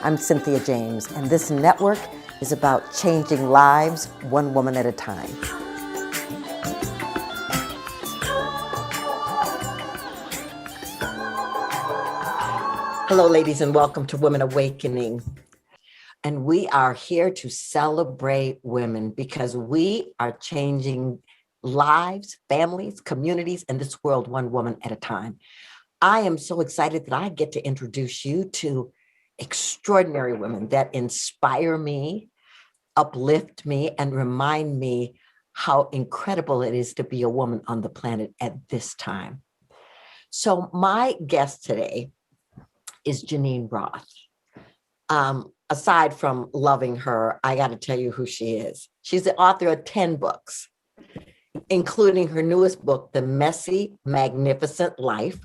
I'm Cynthia James, and this network is about changing lives one woman at a time. Hello, ladies, and welcome to Women Awakening. And we are here to celebrate women because we are changing lives, families, communities, and this world one woman at a time. I am so excited that I get to introduce you to extraordinary women that inspire me, uplift me, and remind me how incredible it is to be a woman on the planet at this time. So my guest today is Geneen Roth. Aside from loving her, I got to tell you who she is. She's the author of 10 books, including her newest book, The Messy, Magnificent Life,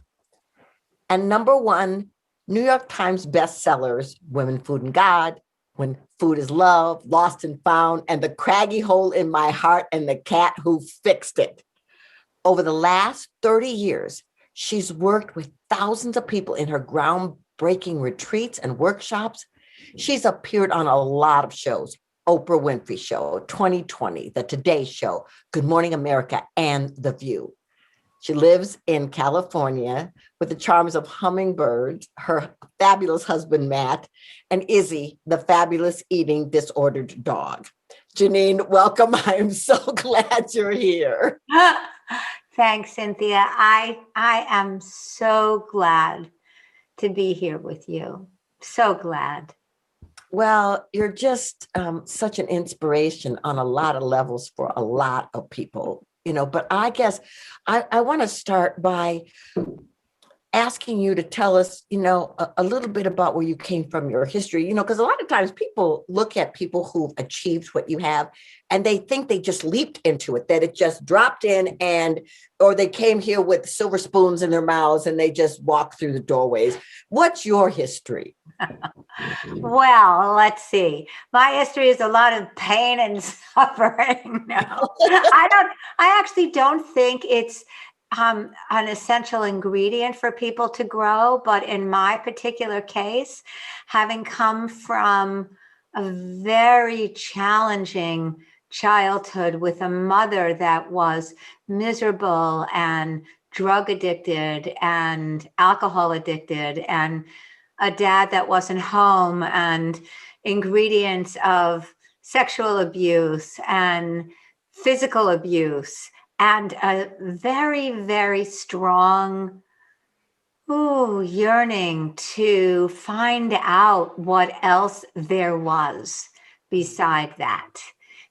and #1 New York Times bestsellers, Women, Food, and God, When Food is Love, Lost and Found, and The Craggy Hole in My Heart and the Cat Who Fixed It. Over the last 30 years, she's worked with thousands of people in her groundbreaking retreats and workshops. She's appeared on a lot of shows: Oprah Winfrey Show, 2020, The Today Show, Good Morning America, and The View. She lives in California with the charms of hummingbirds, her fabulous husband, Matt, and Izzy, the fabulous eating disordered dog. Geneen, welcome. I am so glad you're here. Thanks, Cynthia. I am so glad to be here with you. So glad. Well, you're just such an inspiration on a lot of levels for a lot of people, but I guess I want to start by asking you to tell us, a little bit about where you came from, your history, because a lot of times people look at people who've achieved what you have and they think they just leaped into it, that it just dropped in or they came here with silver spoons in their mouths and they just walked through the doorways. What's your history? Well, let's see. My history is a lot of pain and suffering. No, I actually don't think it's an essential ingredient for people to grow. But in my particular case, having come from a very challenging childhood with a mother that was miserable and drug addicted and alcohol addicted, and a dad that wasn't home, and ingredients of sexual abuse and physical abuse, and a very, very strong yearning to find out what else there was beside that.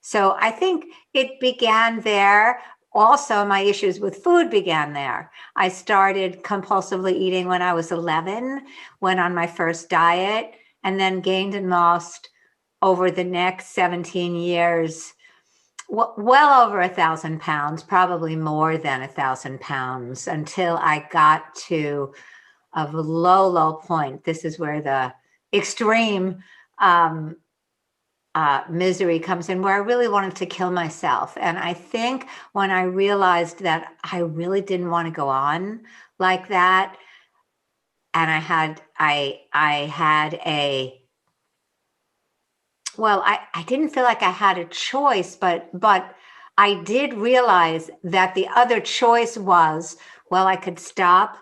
So I think it began there. Also, my issues with food began there. I started compulsively eating when I was 11, went on my first diet, and then gained and lost over the next 17 years, well over 1,000 pounds, probably more than 1,000 pounds, until I got to a low point. This is where the extreme misery comes in, where I really wanted to kill myself. And I think when I realized that I really didn't want to go on like that, and I didn't feel like I had a choice, but I did realize that the other choice was, well, I could stop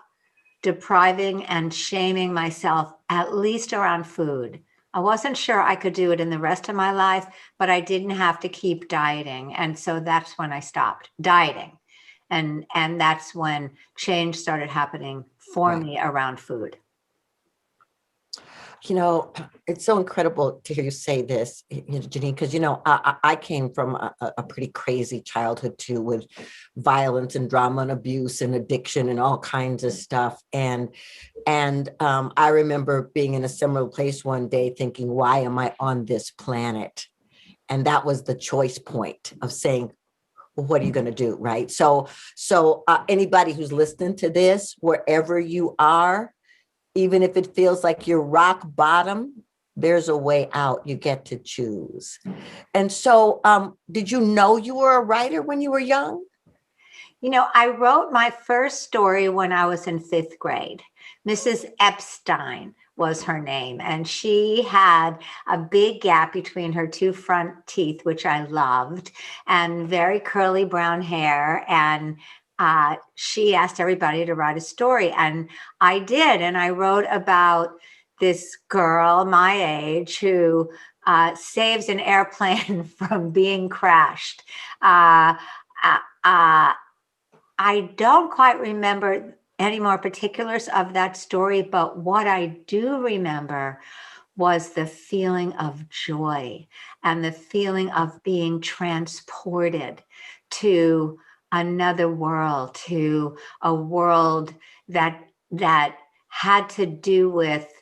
depriving and shaming myself, at least around food. I wasn't sure I could do it in the rest of my life, but I didn't have to keep dieting. And so that's when I stopped dieting. And that's when change started happening for me around food. It's so incredible to hear you say this, Geneen, because, I came from a pretty crazy childhood too, with violence and drama and abuse and addiction and all kinds of stuff. And I remember being in a similar place one day thinking, why am I on this planet? And that was the choice point of saying, well, what are you going to do? Right. So anybody who's listening to this, wherever you are, even if it feels like you're rock bottom, there's a way out. You get to choose. And so did you know you were a writer when you were young? I wrote my first story when I was in 5th grade. Mrs. Epstein was her name. And she had a big gap between her two front teeth, which I loved, and very curly brown hair. And she asked everybody to write a story. And I did. And I wrote about this girl my age who saves an airplane from being crashed. I don't quite remember any more particulars of that story, but what I do remember was the feeling of joy and the feeling of being transported to another world, to a world that had to do with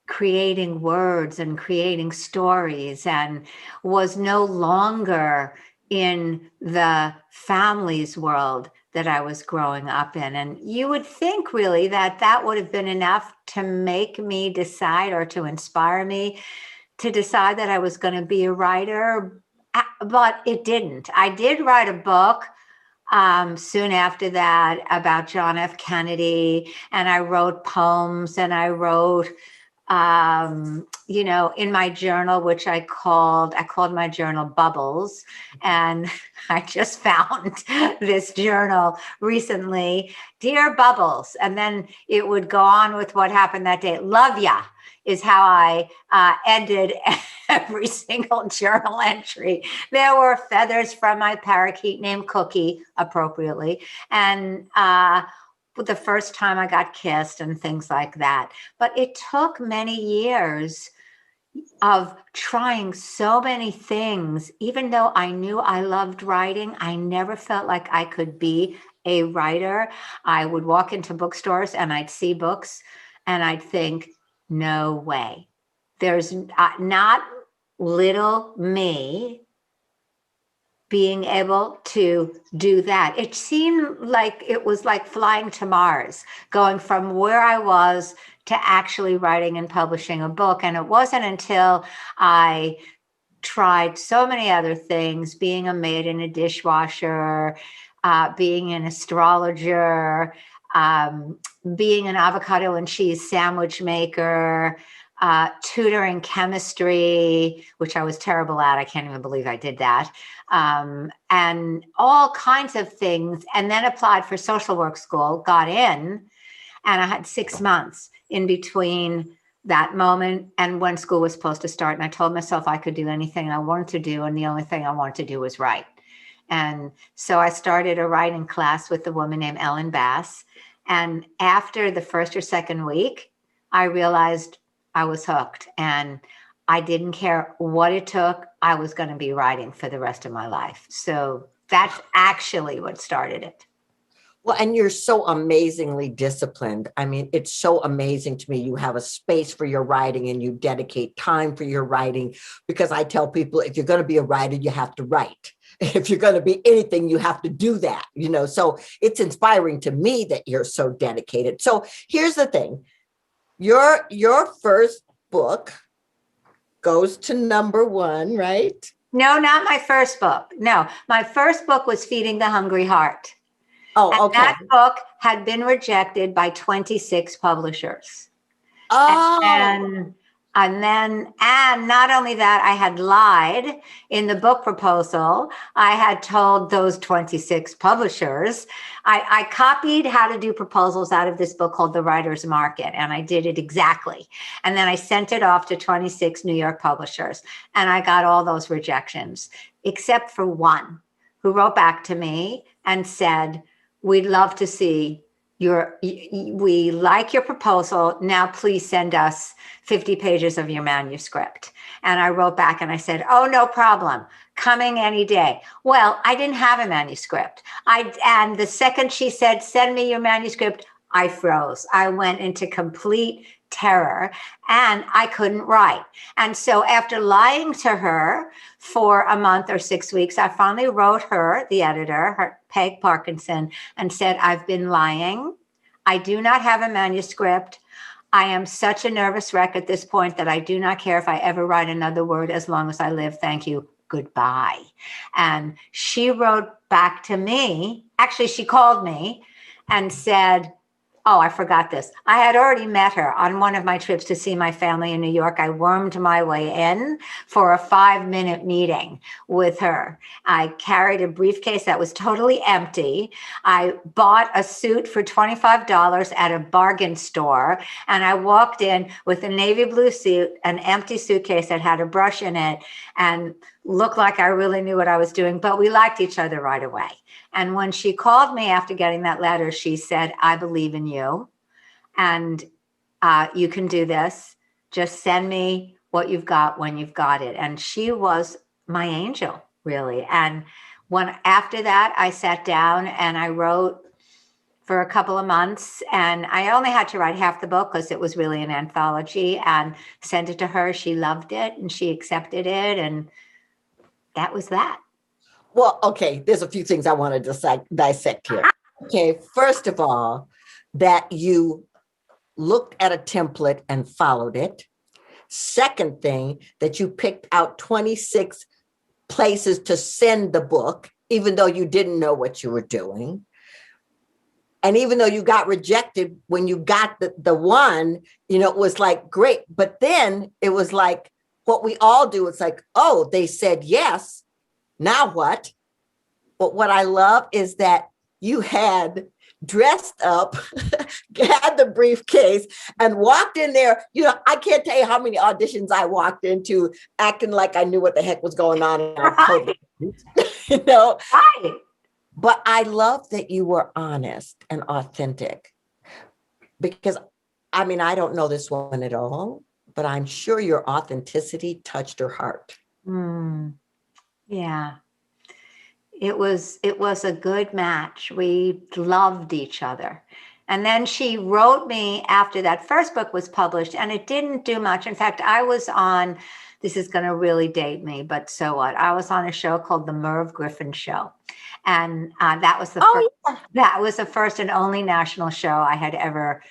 creating words and creating stories, and was no longer in the family's world that I was growing up in. And you would think really that that would have been enough to make me decide, or to inspire me to decide that I was going to be a writer, but it didn't. I did write a book soon after that about John F. Kennedy, and I wrote poems, and I wrote in my journal, which I called my journal Bubbles. And I just found this journal recently, Dear Bubbles. And then it would go on with what happened that day. Love ya is how I ended every single journal entry. There were feathers from my parakeet named Cookie, appropriately. And the first time I got kissed and things like that. But it took many years of trying so many things. Even though I knew I loved writing, I never felt like I could be a writer. I would walk into bookstores and I'd see books and I'd think, no way. There's not little me being able to do that. It seemed like it was like flying to Mars, going from where I was to actually writing and publishing a book. And it wasn't until I tried so many other things, being a maid in a dishwasher, being an astrologer, being an avocado and cheese sandwich maker, tutoring chemistry, which I was terrible at. I can't even believe I did that. And all kinds of things. And then applied for social work school, got in, and I had 6 months in between that moment and when school was supposed to start. And I told myself I could do anything I wanted to do. And the only thing I wanted to do was write. And so I started a writing class with a woman named Ellen Bass. And after the first or second week, I realized I was hooked, and I didn't care what it took. I was going to be writing for the rest of my life. So that's actually what started it. Well, and you're so amazingly disciplined. I mean, it's so amazing to me. You have a space for your writing and you dedicate time for your writing, because I tell people, if you're going to be a writer, you have to write. If you're going to be anything, you have to do that, so it's inspiring to me that you're so dedicated. So here's the thing. Your first book goes to #1, right? No, not my first book. No, my first book was Feeding the Hungry Heart. Oh, okay. That book had been rejected by 26 publishers. Oh. And not only that, I had lied in the book proposal. I had told those 26 publishers, I copied how to do proposals out of this book called The Writer's Market, and I did it exactly. And then I sent it off to 26 New York publishers, and I got all those rejections, except for one who wrote back to me and said, we'd love to see we like your proposal. Now, please send us 50 pages of your manuscript. And I wrote back and I said, oh, no problem. Coming any day. Well, I didn't have a manuscript. And the second she said, send me your manuscript, I froze. I went into complete terror and I couldn't write. And so after lying to her for a month or 6 weeks, I finally wrote her, the editor, Peg Parkinson, and said, I've been lying. I do not have a manuscript. I am such a nervous wreck at this point that I do not care if I ever write another word as long as I live. Thank you. Goodbye. And she wrote back to me. Actually, she called me and said, Oh, I forgot this. I had already met her on one of my trips to see my family in New York. I wormed my way in for a 5-minute meeting with her. I carried a briefcase that was totally empty. I bought a suit for $25 at a bargain store. And I walked in with a navy blue suit, an empty suitcase that had a brush in it, and looked like I really knew what I was doing. But we liked each other right away. And when she called me after getting that letter, she said, I believe in you and you can do this. Just send me what you've got when you've got it. And she was my angel, really. And when after that, I sat down and I wrote for a couple of months. And I only had to write half the book because it was really an anthology, and sent it to her. She loved it and she accepted it. And that was that. Well, okay, there's a few things I want to dissect here. Okay, first of all, that you looked at a template and followed it. Second thing, that you picked out 26 places to send the book, even though you didn't know what you were doing. And even though you got rejected when you got the one, it was like, great. But then it was like, what we all do, it's like, oh, they said yes. Now what? But what I love is that you had dressed up, had the briefcase, and walked in there. I can't tell you how many auditions I walked into acting like I knew what the heck was going on. Right. Right. But I love that you were honest and authentic, because, I don't know this woman at all, but I'm sure your authenticity touched her heart. Yeah. It was a good match. We loved each other. And then she wrote me after that first book was published, and it didn't do much. In fact, I was on, this is going to really date me, but so what? I was on a show called The Merv Griffin Show. And that was that was the first and only national show I had ever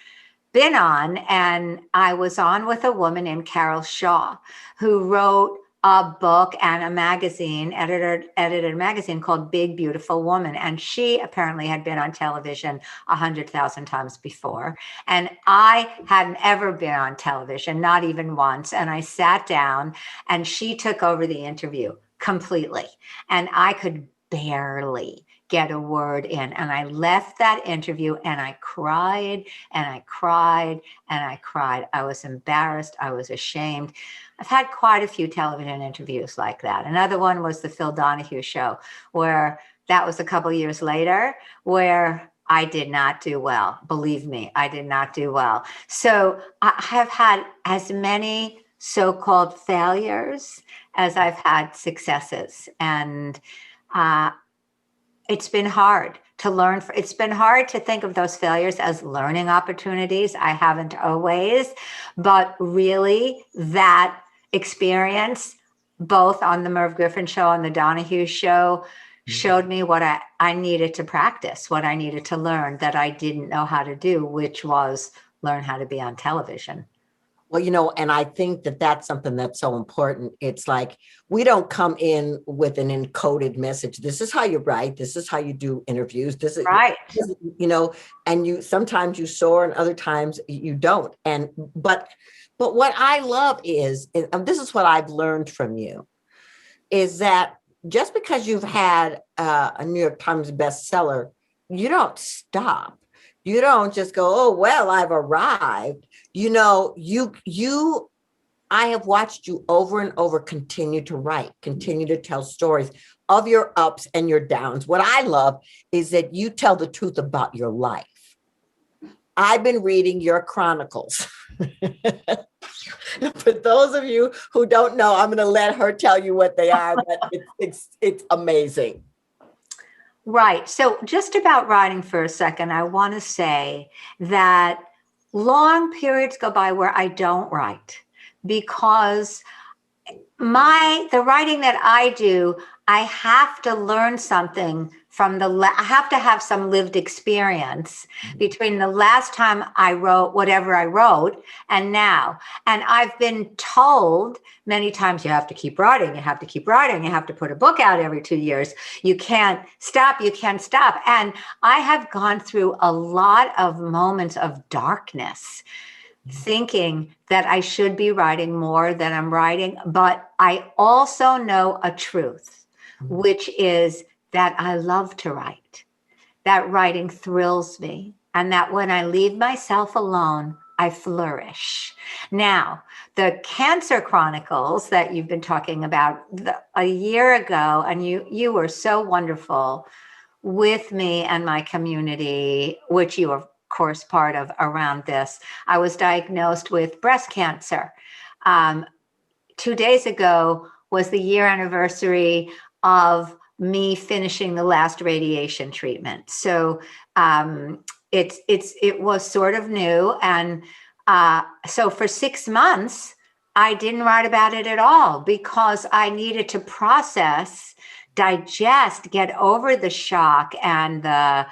been on. And I was on with a woman named Carol Shaw, who wrote a book and a magazine, edited a magazine called Big Beautiful Woman. And she apparently had been on television 100,000 times before. And I hadn't ever been on television, not even once. And I sat down and she took over the interview completely. And I could barely get a word in. And I left that interview and I cried and I cried and I cried. I was embarrassed. I was ashamed. I've had quite a few television interviews like that. Another one was the Phil Donahue show, where that was a couple years later, where I did not do well. Believe me, I did not do well. So I have had as many so-called failures as I've had successes. And it's been hard to learn. It's been hard to think of those failures as learning opportunities. I haven't always, but really that experience, both on the Merv Griffin show and the Donahue show, showed me what I needed to practice, what I needed to learn that I didn't know how to do, which was learn how to be on television. Well, and I think that that's something that's so important. It's like, we don't come in with an encoded message. This is how you write. This is how you do interviews. This is right. And sometimes you soar and other times you don't. But what I love is, and this is what I've learned from you, is that just because you've had a New York Times bestseller, you don't stop. You don't just go, oh, well, I've arrived. I have watched you over and over continue to write, continue to tell stories of your ups and your downs. What I love is that you tell the truth about your life. I've been reading your chronicles. For those of you who don't know, I'm going to let her tell you what they are, but it's amazing. Right. So just about writing for a second, I want to say that long periods go by where I don't write, because the writing that I do, I have to learn something I have to have some lived experience between the last time I wrote whatever I wrote and now. And I've been told many times, you have to keep writing, you have to keep writing, you have to put a book out every 2 years. You can't stop, you can't stop. And I have gone through a lot of moments of darkness, thinking that I should be writing more than I'm writing. But I also know a truth, which is that I love to write, that writing thrills me, and that when I leave myself alone, I flourish. Now, the Cancer Chronicles that you've been talking about a year ago, and you were so wonderful with me and my community, which you are, of course, part of around this. I was diagnosed with breast cancer. 2 days ago was the year anniversary of me finishing the last radiation treatment. So it was sort of new. And so for 6 months, I didn't write about it at all because I needed to process, digest, get over the shock and the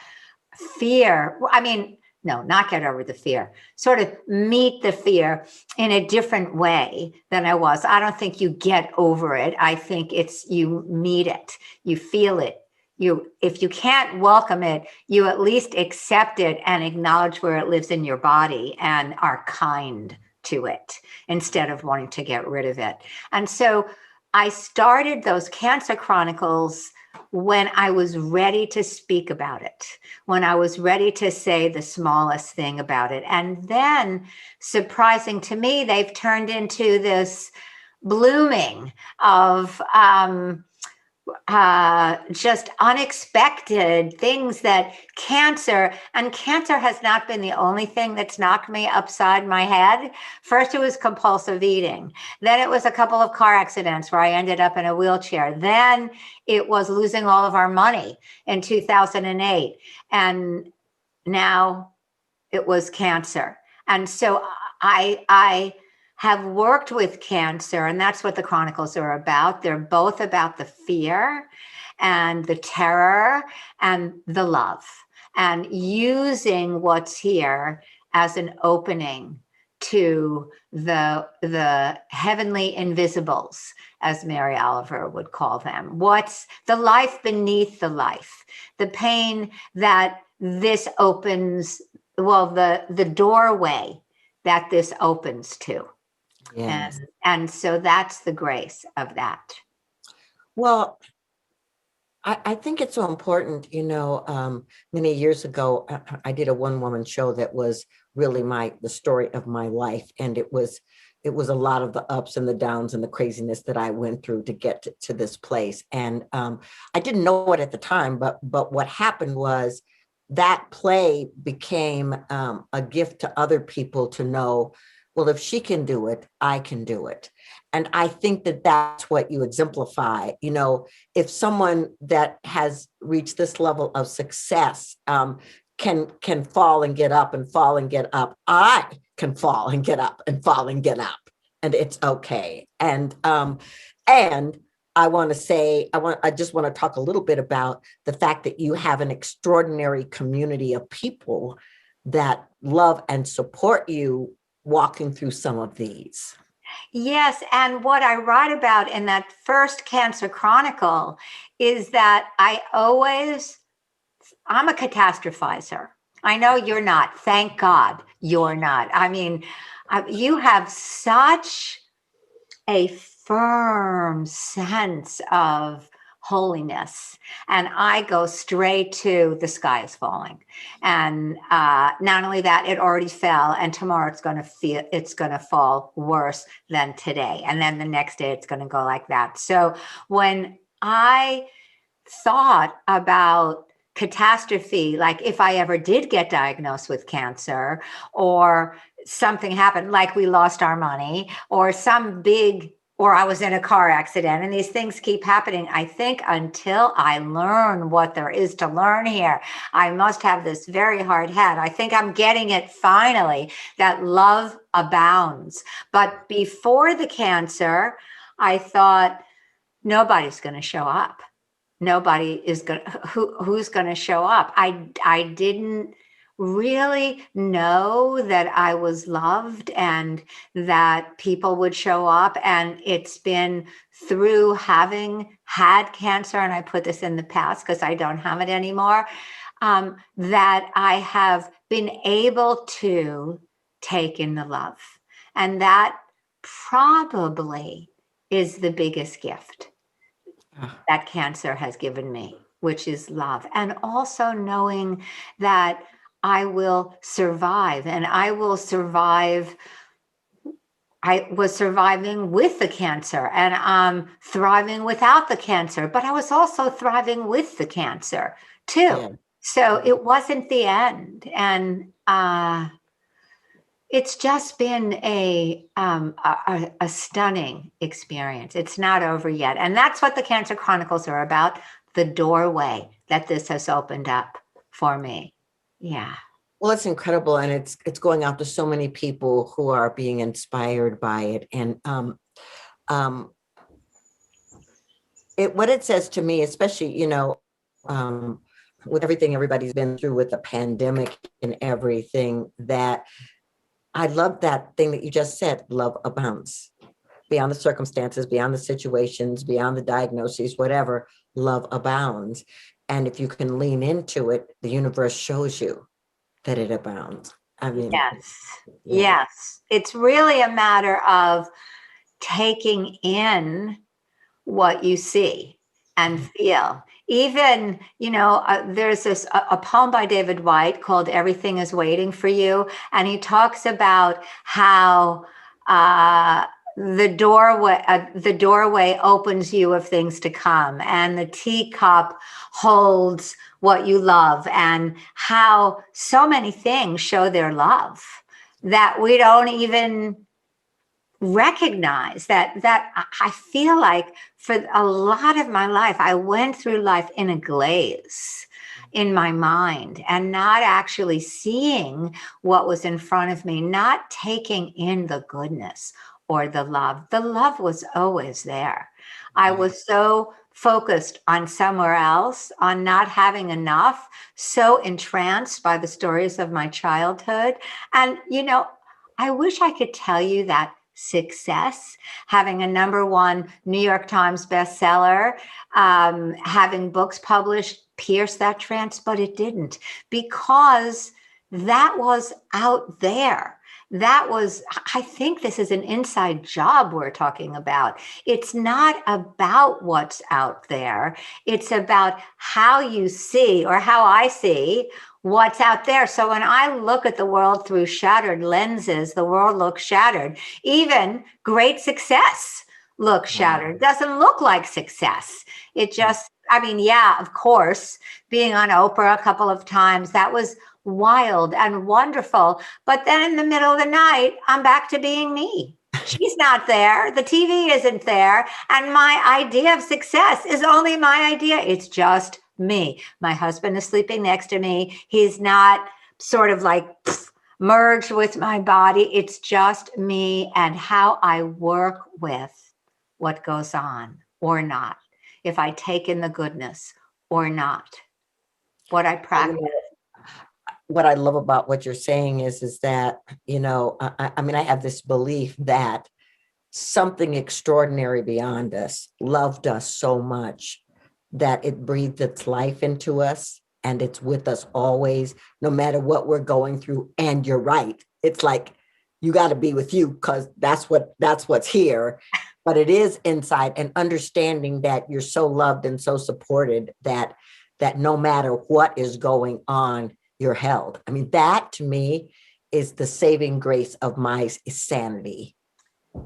fear. I mean, no, not get over the fear, sort of meet the fear in a different way than I was. I don't think you get over it. I think it's you meet it, you feel it. If you can't welcome it, you at least accept it and acknowledge where it lives in your body and are kind to it instead of wanting to get rid of it. And so I started those Cancer Chronicles when I was ready to speak about it, when I was ready to say the smallest thing about it. And then, surprising to me, they've turned into this blooming of just unexpected things that cancer has not been the only thing that's knocked me upside my head. First, it was compulsive eating. Then it was a couple of car accidents where I ended up in a wheelchair. Then it was losing all of our money in 2008. And now it was cancer. And so I have worked with cancer, and that's what the Chronicles are about. They're both about the fear and the terror and the love, and using what's here as an opening to the heavenly invisibles, as Mary Oliver would call them. What's the life beneath the life, the pain that this opens, well, the doorway that this opens to. Yes. And so that's the grace of that. Well, I think it's so important, many years ago, I did a one-woman show that was really the story of my life. And it was a lot of the ups and the downs and the craziness that I went through to get to this place. And I didn't know it at the time, but what happened was that play became a gift to other people to know, well, if she can do it, I can do it. And I think that that's what you exemplify. If someone that has reached this level of success can fall and get up and fall and get up, I can fall and get up and fall and get up, and it's okay. And I just want to talk a little bit about the fact that you have an extraordinary community of people that love and support you walking through some of these. Yes. And what I write about in that first Cancer Chronicle is that I'm a catastrophizer. I know you're not. Thank God you're not. I mean, you have such a firm sense of holiness, and I go straight to the sky is falling. And not only that, it already fell, and tomorrow it's going to fall worse than today, and then the next day it's going to go like that. So when I thought about catastrophe, like if I ever did get diagnosed with cancer, or something happened, like we lost our money, or or I was in a car accident, and these things keep happening. I think until I learn what there is to learn here, I must have this very hard head. I think I'm getting it finally, that love abounds. But before the cancer, I thought nobody's going to show up. nobody is going to, who's going to show up. I didn't really know that I was loved and that people would show up. And it's been through having had cancer, and I put this in the past because I don't have it anymore, that I have been able to take in the love. And that probably is the biggest gift that cancer has given me, which is love. And also knowing that I will survive, and I will survive. I was surviving with the cancer, and I'm thriving without the cancer, but I was also thriving with the cancer too. Yeah. So it wasn't the end. And it's just been a stunning experience. It's not over yet. And that's what the Cancer Chronicles are about, the doorway that this has opened up for me. Yeah. Well, it's incredible, and it's going out to so many people who are being inspired by it. And what it says to me, especially, with everything everybody's been through with the pandemic and everything, that I love that thing that you just said, love abounds. Beyond the circumstances, beyond the situations, beyond the diagnoses, whatever, love abounds. And if you can lean into it, the universe shows you that it abounds. I mean, yes. Yeah. Yes. It's really a matter of taking in what you see and feel. Even, there's a poem by David White called Everything is Waiting for You. And he talks about how the doorway opens you of things to come, and the teacup holds what you love, and how so many things show their love that we don't even recognize. That I feel like for a lot of my life, I went through life in a glaze in my mind, and not actually seeing what was in front of me, not taking in the goodness or the love. The love was always there. I was so focused on somewhere else, on not having enough, so entranced by the stories of my childhood. And, I wish I could tell you that success, having a #1 New York Times bestseller, having books published, pierced that trance, but it didn't, because that was out there. I think this is an inside job we're talking about. It's not about what's out there. It's about how you see, or how I see, what's out there. So when I look at the world through shattered lenses, the world looks shattered. Even great success looks shattered. Doesn't look like success. It just, of course, being on Oprah a couple of times, that was wild and wonderful. But then in the middle of the night, I'm back to being me. She's not there. The TV isn't there. And my idea of success is only my idea. It's just me. My husband is sleeping next to me. He's not sort of like merged with my body. It's just me and how I work with what goes on or not. If I take in the goodness or not. What I practice. What I love about what you're saying is that, I have this belief that something extraordinary beyond us loved us so much that it breathed its life into us, and it's with us always, no matter what we're going through. And you're right. It's like, you got to be with you, because that's what's here. But it is inside, and understanding that you're so loved and so supported that no matter what is going on, you're held. That to me is the saving grace of my sanity.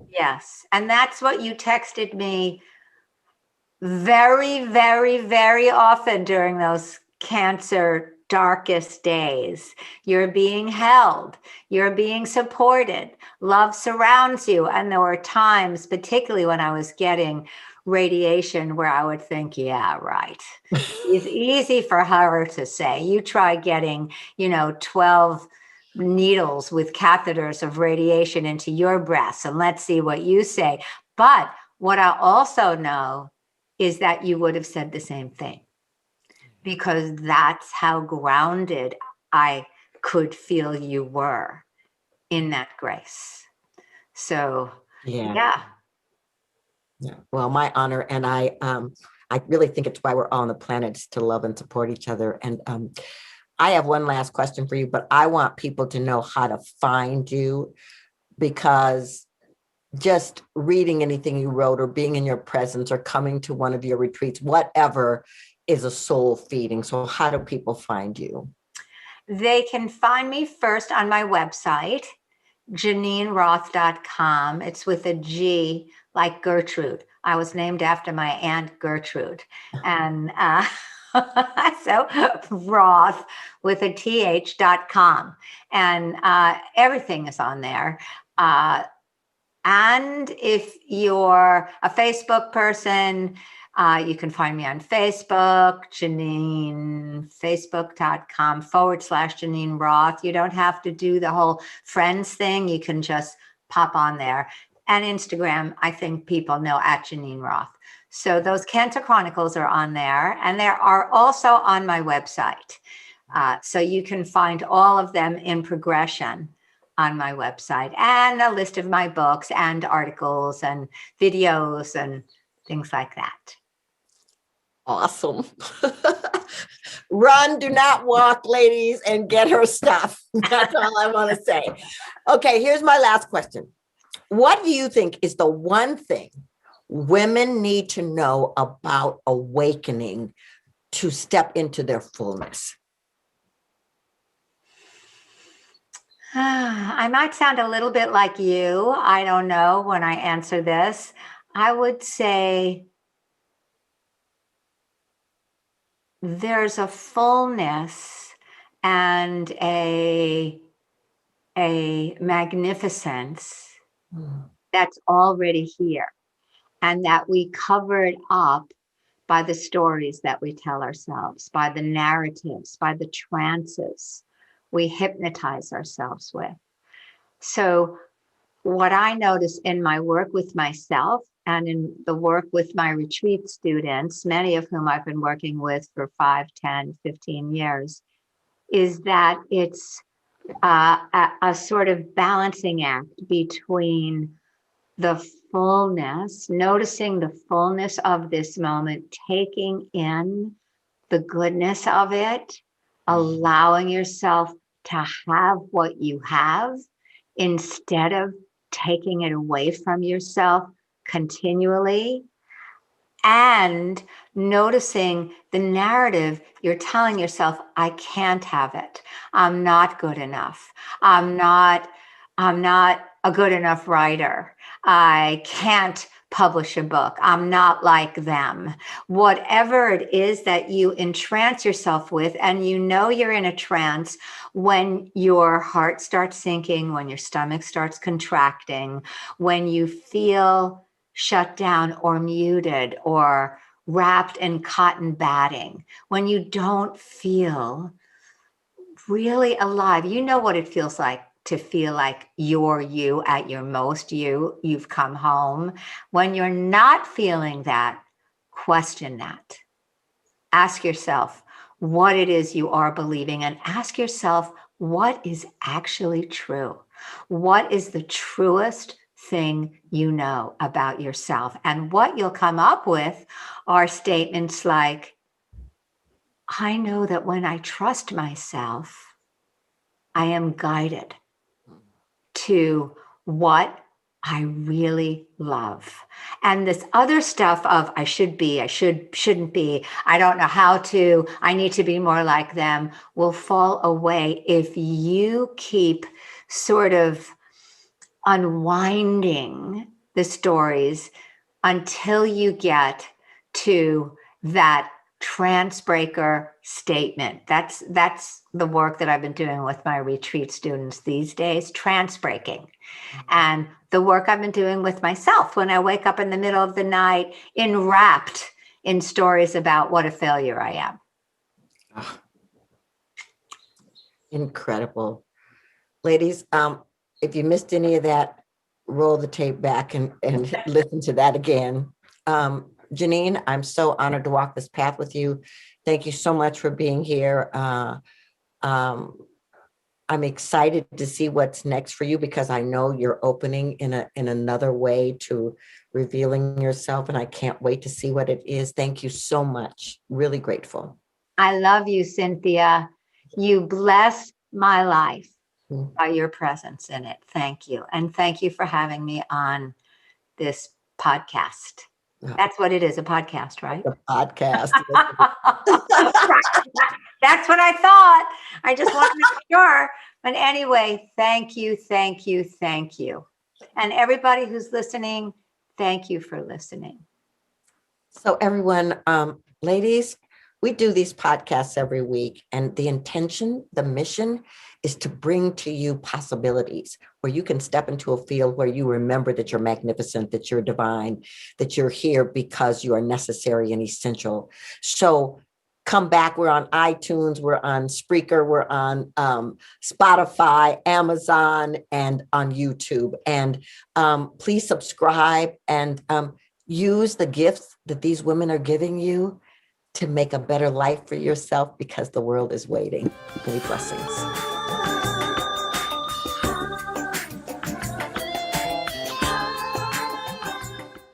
Yes. And that's what you texted me very, very, very often during those cancer darkest days. You're being held. You're being supported. Love surrounds you. And there were times, particularly when I was getting radiation, where I would think, yeah, right. It's easy for her to say. You try getting, 12 needles with catheters of radiation into your breasts, and let's see what you say. But what I also know is that you would have said the same thing, because that's how grounded I could feel you were in that grace. So, yeah. Yeah. Well, my honor. And I really think it's why we're all on the planet, is to love and support each other. And I have one last question for you, but I want people to know how to find you, because just reading anything you wrote or being in your presence or coming to one of your retreats, whatever, is a soul feeding. So how do people find you? They can find me first on my website, GeneenRoth.com. It's with a G, like Gertrude. I was named after my Aunt Gertrude. And so Roth with a TH.com. And everything is on there. And if you're a Facebook person, you can find me on Facebook, Geneen, facebook.com/Geneen Roth. You don't have to do the whole friends thing. You can just pop on there. And Instagram, I think people know at Geneen Roth. So those Cancer Chronicles are on there. And they are also on my website. So you can find all of them in progression on my website, and a list of my books and articles and videos and things like that. Awesome. Run, do not walk, ladies, and get her stuff. That's all I want to say. Okay, here's my last question. What do you think is the one thing women need to know about awakening to step into their fullness? I might sound a little bit like you. I don't know when I answer this. I would say there's a fullness and a magnificence that's already here, and that we covered up by the stories that we tell ourselves, by the narratives, by the trances we hypnotize ourselves with. So what I notice in my work with myself and in the work with my retreat students, many of whom I've been working with for 5, 10, 15 years, is that it's a sort of balancing act between the fullness, noticing the fullness of this moment, taking in the goodness of it, allowing yourself to have what you have instead of taking it away from yourself continually, and noticing the narrative you're telling yourself, I can't have it. I'm not good enough. I'm not a good enough writer. I can't publish a book. I'm not like them. Whatever it is that you entrance yourself with, and you know you're in a trance when your heart starts sinking, when your stomach starts contracting, when you feel shut down or muted or wrapped in cotton batting, when you don't feel really alive. You know what it feels like to feel like you're you at your most you've come home. When you're not feeling that, question that. Ask yourself what it is you are believing, and ask yourself what is actually true. What is the truest thing you know about yourself? And what you'll come up with are statements like, I know that when I trust myself, I am guided to what I really love. And this other stuff of I should be, shouldn't be, I don't know how to, I need to be more like them, will fall away if you keep sort of unwinding the stories until you get to that trance breaker statement. That's the work that I've been doing with my retreat students these days, trance breaking. And the work I've been doing with myself when I wake up in the middle of the night enwrapped in stories about what a failure I am. Oh, incredible. Ladies, if you missed any of that, roll the tape back and listen to that again. Geneen, I'm so honored to walk this path with you. Thank you so much for being here. I'm excited to see what's next for you because I know you're opening in another way to revealing yourself, and I can't wait to see what it is. Thank you so much. Really grateful. I love you, Cynthia. You bless my life Mm. by your presence in it. Thank you. And thank you for having me on this podcast. That's what it is, a podcast, right? The podcast. That's what I thought. I just want to make sure. But anyway, thank you, thank you, thank you. And everybody who's listening, thank you for listening. So everyone, ladies, we do these podcasts every week, and the intention, the mission is to bring to you possibilities where you can step into a field where you remember that you're magnificent, that you're divine, that you're here because you are necessary and essential. So come back. We're on iTunes, we're on Spreaker, we're on Spotify, Amazon, and on YouTube. And please subscribe and use the gifts that these women are giving you to make a better life for yourself because the world is waiting. Many blessings.